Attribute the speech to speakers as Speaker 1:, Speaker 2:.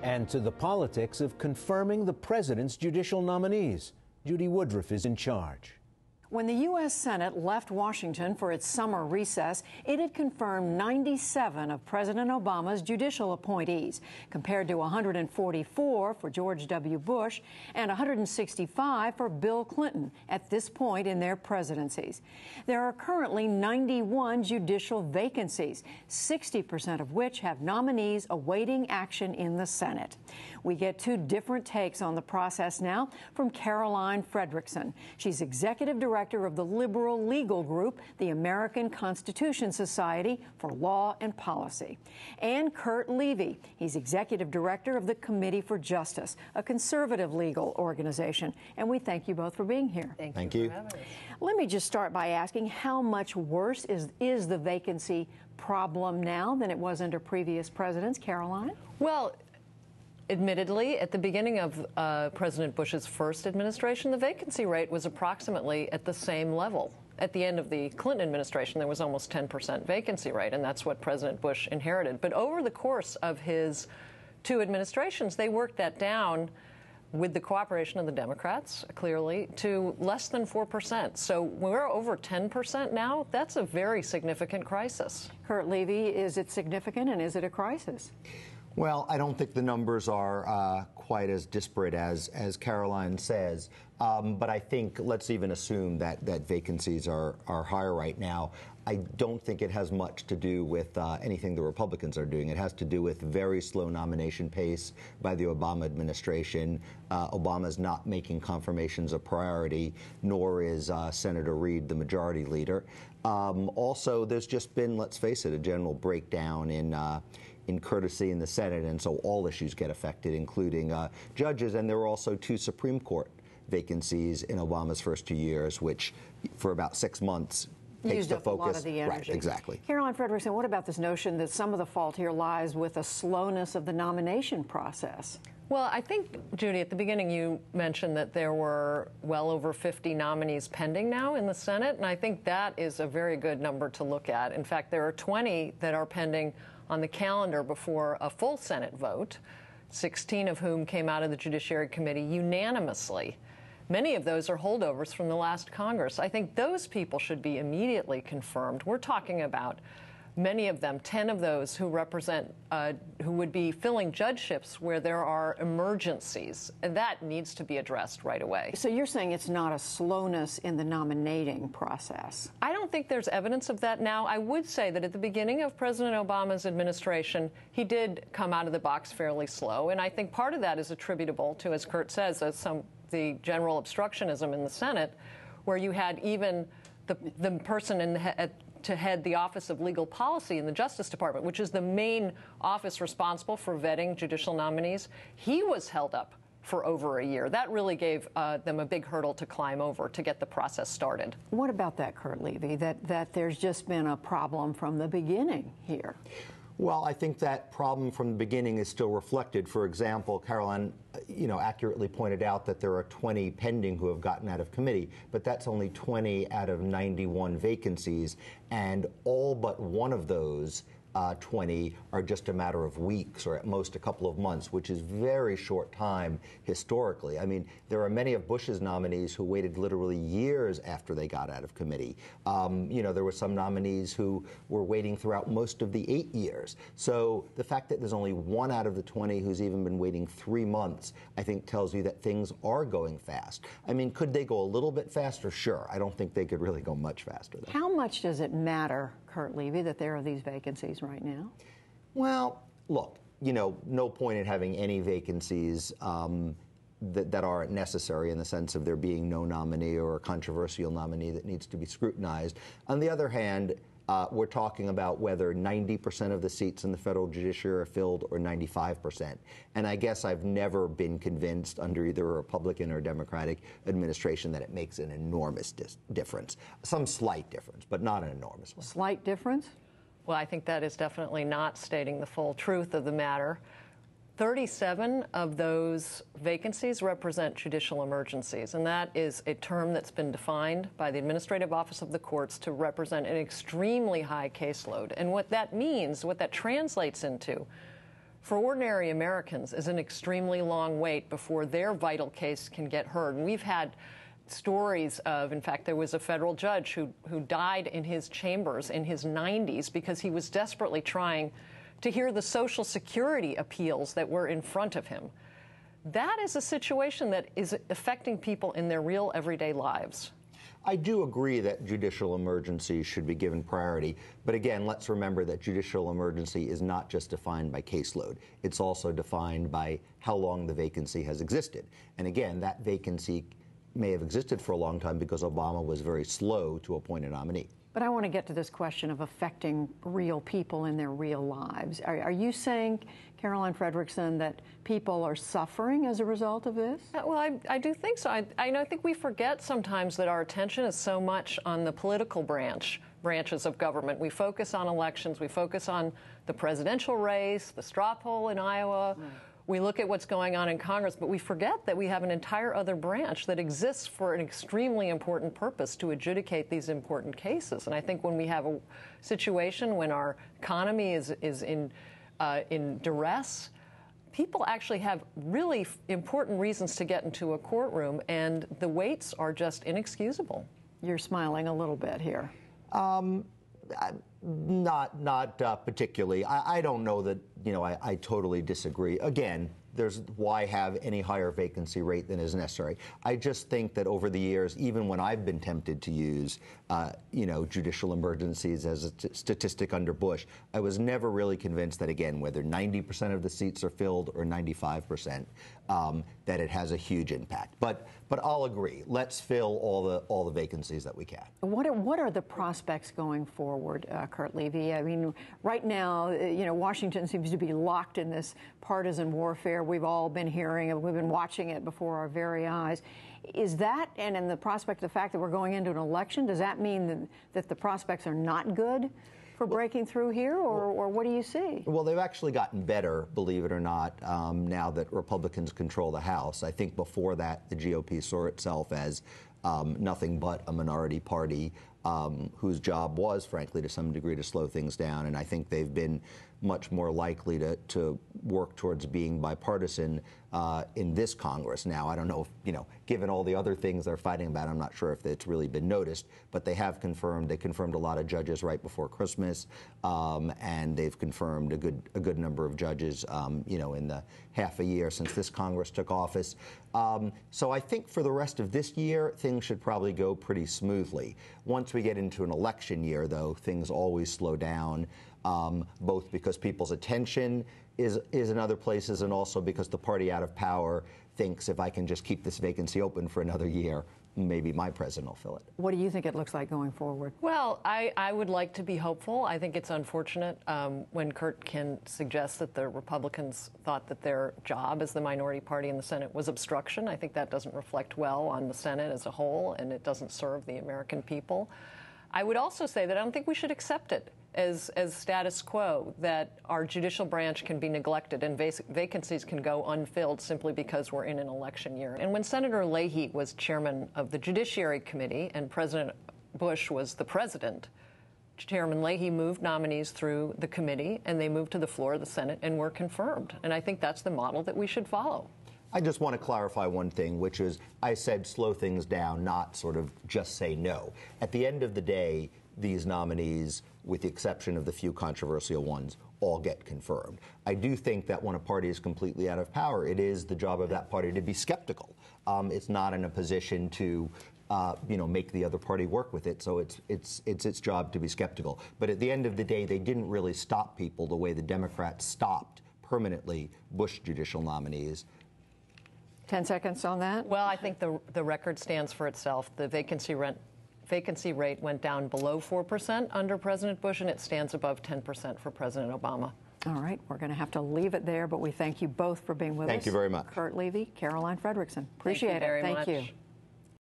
Speaker 1: and to the politics of confirming the president's judicial nominees. Judy Woodruff is in charge.
Speaker 2: When the U.S. Senate left Washington for its summer recess, it had confirmed 97 of President Obama's judicial appointees, compared to 144 for George W. Bush and 165 for Bill Clinton at this point in their presidencies. There are currently 91 judicial vacancies, 60% of which have nominees awaiting action in the Senate. We get two different takes on the process now from Caroline Frederickson. She's executive director of the liberal legal group, the American Constitution Society for Law and Policy, and Kurt Levy. He's executive director of the Committee for Justice, a conservative legal organization. And we thank you both for being here.
Speaker 3: Thank you.
Speaker 2: Let me just start by asking, how much worse is the vacancy problem now than it was under previous presidents? Caroline?
Speaker 4: Well, admittedly, at the beginning of President Bush's first administration, the vacancy rate was approximately at the same level. At the end of the Clinton administration, there was almost 10% vacancy rate, and that's what President Bush inherited. But over the course of his two administrations, they worked that down, with the cooperation of the Democrats, clearly, to less than 4%. So we're over 10% now. That's a very significant crisis.
Speaker 2: Kurt Levy, is it significant, and is it a crisis?
Speaker 3: Well, I don't think the numbers are quite as disparate as Caroline says. But I think let's even assume that vacancies are higher right now. I don't think it has much to do with anything the Republicans are doing. It has to do with very slow nomination pace by the Obama administration. Obama's not making confirmations a priority, nor is Senator Reid the majority leader. Also, there's just been, let's face it, a general breakdown in courtesy in the Senate, and so all issues get affected, including judges. And there were also two Supreme Court vacancies in Obama's first 2 years, which for about 6 months takes the focus.
Speaker 2: A lot of the energy.
Speaker 3: Right, exactly.
Speaker 2: Caroline Frederickson, what about this notion that some of the fault here lies with the slowness of the nomination process?
Speaker 4: Well, I think, Judy, at the beginning you mentioned that there were well over 50 nominees pending now in the Senate, and I think that is a very good number to look at. In fact, there are 20 that are pending on the calendar before a full Senate vote, 16 of whom came out of the Judiciary Committee unanimously. Many of those are holdovers from the last Congress. I think those people should be immediately confirmed. We're talking about many of them, 10 of those who represent, who would be filling judgeships where there are emergencies. And that needs to be addressed right away.
Speaker 2: So you're saying it's not a slowness in the nominating process?
Speaker 4: I don't think there's evidence of that now. I would say that at the beginning of President Obama's administration, he did come out of the box fairly slow. And I think part of that is attributable to, as Kurt says, the general obstructionism in the Senate, where you had even the person to head the Office of Legal Policy in the Justice Department, which is the main office responsible for vetting judicial nominees. He was held up for over a year. That really gave them a big hurdle to climb over to get the process started.
Speaker 2: What about that, Kurt Levy, that there's just been a problem from the beginning here?
Speaker 3: Well, I think that problem from the beginning is still reflected. For example, Caroline, accurately pointed out that there are 20 pending who have gotten out of committee, but that's only 20 out of 91 vacancies, and all but one of those 20 are just a matter of weeks or at most a couple of months, which is very short time historically. I mean, there are many of Bush's nominees who waited literally years after they got out of committee. There were some nominees who were waiting throughout most of the 8 years. So the fact that there's only one out of the 20 who's even been waiting 3 months, I think tells you that things are going fast. I mean, could they go a little bit faster? Sure. I don't think they could really go much faster, though.
Speaker 2: How much does it matter, Kurt Levy, that there are these vacancies right now?
Speaker 3: Well, look, no point in having any vacancies that aren't necessary in the sense of there being no nominee or a controversial nominee that needs to be scrutinized. On the other hand, we're talking about whether 90% of the seats in the federal judiciary are filled or 95%. And I guess I've never been convinced under either a Republican or Democratic administration that it makes an enormous difference. Some slight difference, but not an enormous one.
Speaker 2: Slight difference?
Speaker 4: Well, I think that is definitely not stating the full truth of the matter. 37 of those vacancies represent judicial emergencies, and that is a term that's been defined by the Administrative Office of the Courts to represent an extremely high caseload. And what that means, what that translates into for ordinary Americans is an extremely long wait before their vital case can get heard. And we've had stories of, in fact, there was a federal judge who died in his chambers in his 90s because he was desperately trying to hear the Social Security appeals that were in front of him. That is a situation that is affecting people in their real everyday lives.
Speaker 3: I do agree that judicial emergencies should be given priority. But again, let's remember that judicial emergency is not just defined by caseload. It's also defined by how long the vacancy has existed. And again, that vacancy may have existed for a long time because Obama was very slow to appoint a nominee.
Speaker 2: But I want to get to this question of affecting real people in their real lives. Are you saying, Caroline Frederickson, that people are suffering as a result of this?
Speaker 4: Well, I do think so. I think we forget sometimes that our attention is so much on the political branches of government. We focus on elections. We focus on the presidential race, the straw poll in Iowa. We look at what's going on in Congress, but we forget that we have an entire other branch that exists for an extremely important purpose, to adjudicate these important cases. And I think when we have a situation when our economy is in duress, people actually have really important reasons to get into a courtroom, and the waits are just inexcusable.
Speaker 2: You're smiling a little bit here.
Speaker 3: Not particularly. I don't know that, I totally disagree. Again, why have any higher vacancy rate than is necessary? I just think that over the years, even when I've been tempted to use, judicial emergencies as a statistic under Bush, I was never really convinced that, again, whether 90% of the seats are filled or 95%, that it has a huge impact. But I'll agree. Let's fill all the vacancies that we can.
Speaker 2: What are the prospects going forward, Kurt Levy? I mean, right now, Washington seems to be locked in this partisan warfare we've all been hearing, and we've been watching it before our very eyes. Is that, and in the prospect of the fact that we're going into an election, does that mean that the prospects are not good for breaking through here, or what do you see?
Speaker 3: Well, they've actually gotten better, believe it or not, now that Republicans control the House. I think before that, the GOP saw itself as nothing but a minority party whose job was, frankly, to some degree, to slow things down. And I think they've been much more likely to work towards being bipartisan in this Congress. Now, I don't know if, given all the other things they're fighting about, I'm not sure if it's really been noticed, but they confirmed a lot of judges right before Christmas, and they've confirmed a good number of judges, in the half a year since this Congress took office. So I think for the rest of this year, things should probably go pretty smoothly. Once we get into an election year, though, things always slow down, both because people's attention is in other places, and also because the party out of power thinks, if I can just keep this vacancy open for another year, maybe my president will fill it.
Speaker 2: What do you think it looks like going forward?
Speaker 4: Well, I would like to be hopeful. I think it's unfortunate when Kurt can suggest that the Republicans thought that their job as the minority party in the Senate was obstruction. I think that doesn't reflect well on the Senate as a whole, and it doesn't serve the American people. I would also say that I don't think we should accept it as status quo, that our judicial branch can be neglected and vacancies can go unfilled simply because we're in an election year. And when Senator Leahy was chairman of the Judiciary Committee and President Bush was the president, Chairman Leahy moved nominees through the committee, and they moved to the floor of the Senate and were confirmed. And I think that's the model that we should follow.
Speaker 3: I just want to clarify one thing, which is I said slow things down, not sort of just say no. At the end of the day, these nominees, with the exception of the few controversial ones, all get confirmed. I do think that when a party is completely out of power, it is the job of that party to be skeptical. It's not in a position to make the other party work with it. So it's its job to be skeptical. But at the end of the day, they didn't really stop people the way the Democrats stopped permanently Bush judicial nominees.
Speaker 2: 10 seconds on that?
Speaker 4: Well, I think the record stands for itself. The vacancy rate went down below 4% under President Bush, and it stands above 10% for President Obama.
Speaker 2: All right, we're going to have to leave it there, but we thank you both for being with us.
Speaker 3: Thank you very much.
Speaker 2: Kurt Levy, Caroline Frederickson. Appreciate it.
Speaker 4: Thank you very much.
Speaker 2: Thank you.